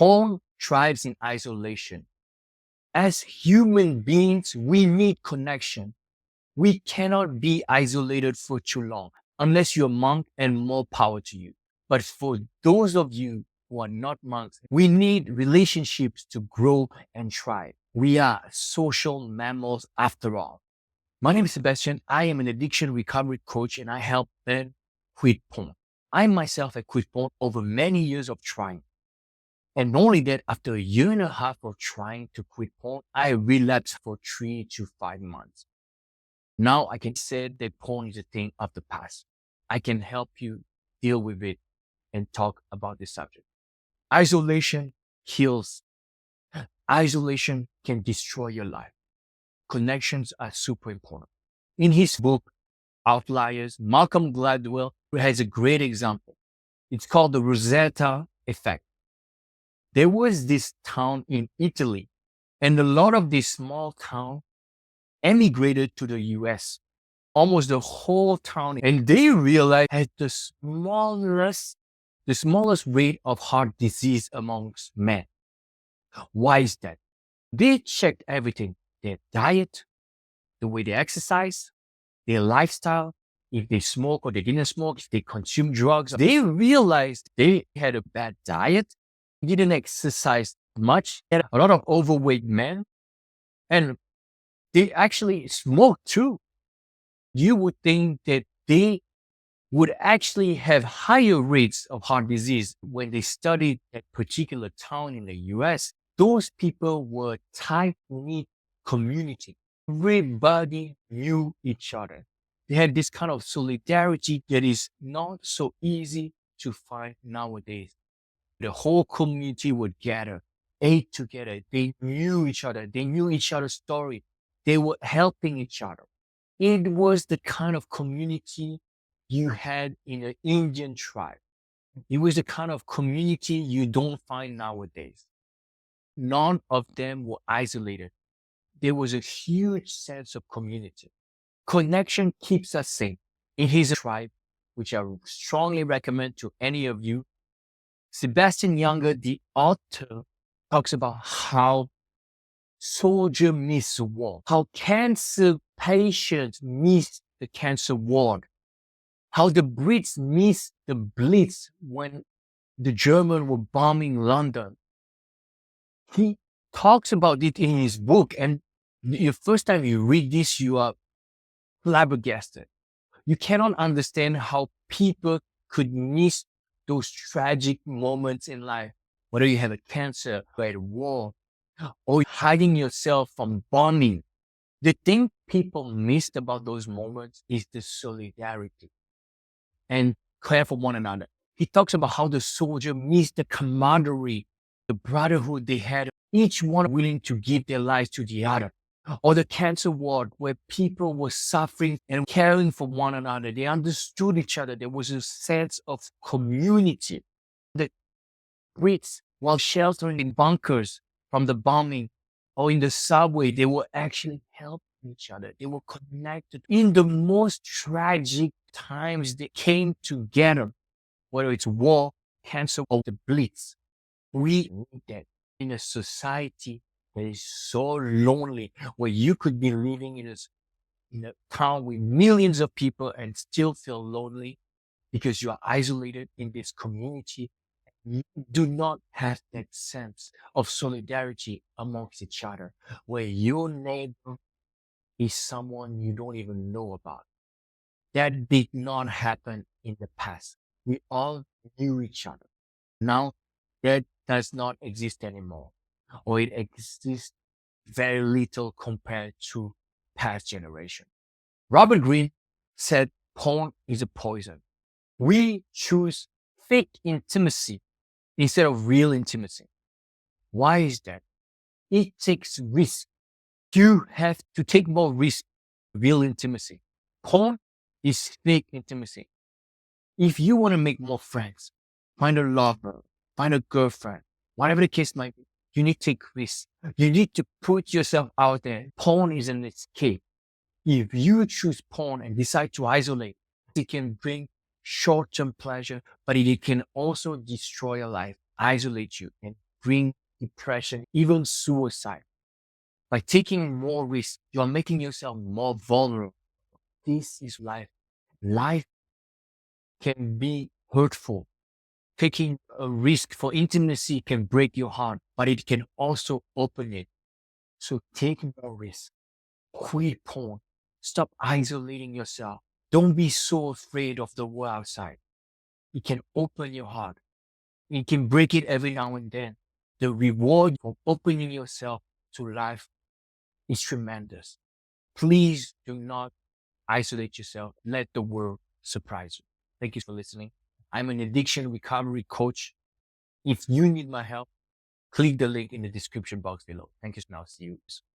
Porn thrives in isolation. As human beings, we need connection. We cannot be isolated for too long unless you're a monk, and more power to you. But for those of you who are not monks, we need relationships to grow and thrive. We are social mammals after all. My name is Sebastian. I am an addiction recovery coach and I help men quit porn. I myself have quit porn over many years of trying. And not only that, after a year and a half of trying to quit porn, I relapsed for 3 to 5 months. Now I can say that porn is a thing of the past. I can help you deal with it and talk about this subject. Isolation kills. Isolation can destroy your life. Connections are super important. In his book, Outliers, Malcolm Gladwell has a great example. It's called the Rosetta Effect. There was this town in Italy, and a lot of this small town emigrated to the US, almost the whole town. And they realized had the smallest rate of heart disease amongst men. Why is that? They checked everything: their diet, the way they exercise, their lifestyle, if they smoke or they didn't smoke, if they consume drugs. They realized they had a bad diet, didn't exercise much, had a lot of overweight men, and they actually smoked too. You would think that they would actually have higher rates of heart disease. When they studied that particular town in the US, those people were tight-knit community. Everybody knew each other. They had this kind of solidarity that is not so easy to find nowadays. The whole community would gather, ate together. They knew each other. They knew each other's story. They were helping each other. It was the kind of community you had in an Indian tribe. It was the kind of community you don't find nowadays. None of them were isolated. There was a huge sense of community. Connection keeps us safe. In his tribe, which I strongly recommend to any of you, Sebastian Junger, the author, talks about how soldiers miss the war, how cancer patients miss the cancer ward, how the Brits missed the Blitz when the Germans were bombing London. He talks about it in his book, and the first time you read this, you are flabbergasted. You cannot understand how people could miss those tragic moments in life, whether you have a cancer or at a war, or hiding yourself from bombing. The thing people missed about those moments is the solidarity and care for one another. He talks about how the soldier missed the camaraderie, the brotherhood they had, each one willing to give their lives to the other. Or the cancer ward where people were suffering and caring for one another. They understood each other. There was a sense of community. The Brits, while sheltering in bunkers from the bombing or in the subway, they were actually helping each other. They were connected. In the most tragic times, they came together, whether it's war, cancer, or the Blitz. We need that in a society that is so lonely, where you could be living in a town with millions of people and still feel lonely because you are isolated in this community. You do not have that sense of solidarity amongst each other, where your neighbor is someone you don't even know about. That did not happen in the past. We all knew each other. Now that does not exist anymore, or it exists very little compared to past generation. Robert Greene said porn is a poison. We choose fake intimacy instead of real intimacy. Why is that? It takes risk. You have to take more risk. Real intimacy. Porn is fake intimacy. If you want to make more friends, find a lover, find a girlfriend, whatever the case might be, you need to take risks. You need to put yourself out there. Porn is an escape. If you choose porn and decide to isolate, it can bring short-term pleasure, but it can also destroy your life, isolate you, and bring depression, even suicide. By taking more risks, you are making yourself more vulnerable. This is life. Life can be hurtful. Taking a risk for intimacy can break your heart, but it can also open it. So take more risks. Quit porn. Stop isolating yourself. Don't be so afraid of the world outside. It can open your heart. It can break it every now and then. The reward of opening yourself to life is tremendous. Please do not isolate yourself. Let the world surprise you. Thank you for listening. I'm an addiction recovery coach. If you need my help, click the link in the description box below. Thank you. Now, see you soon.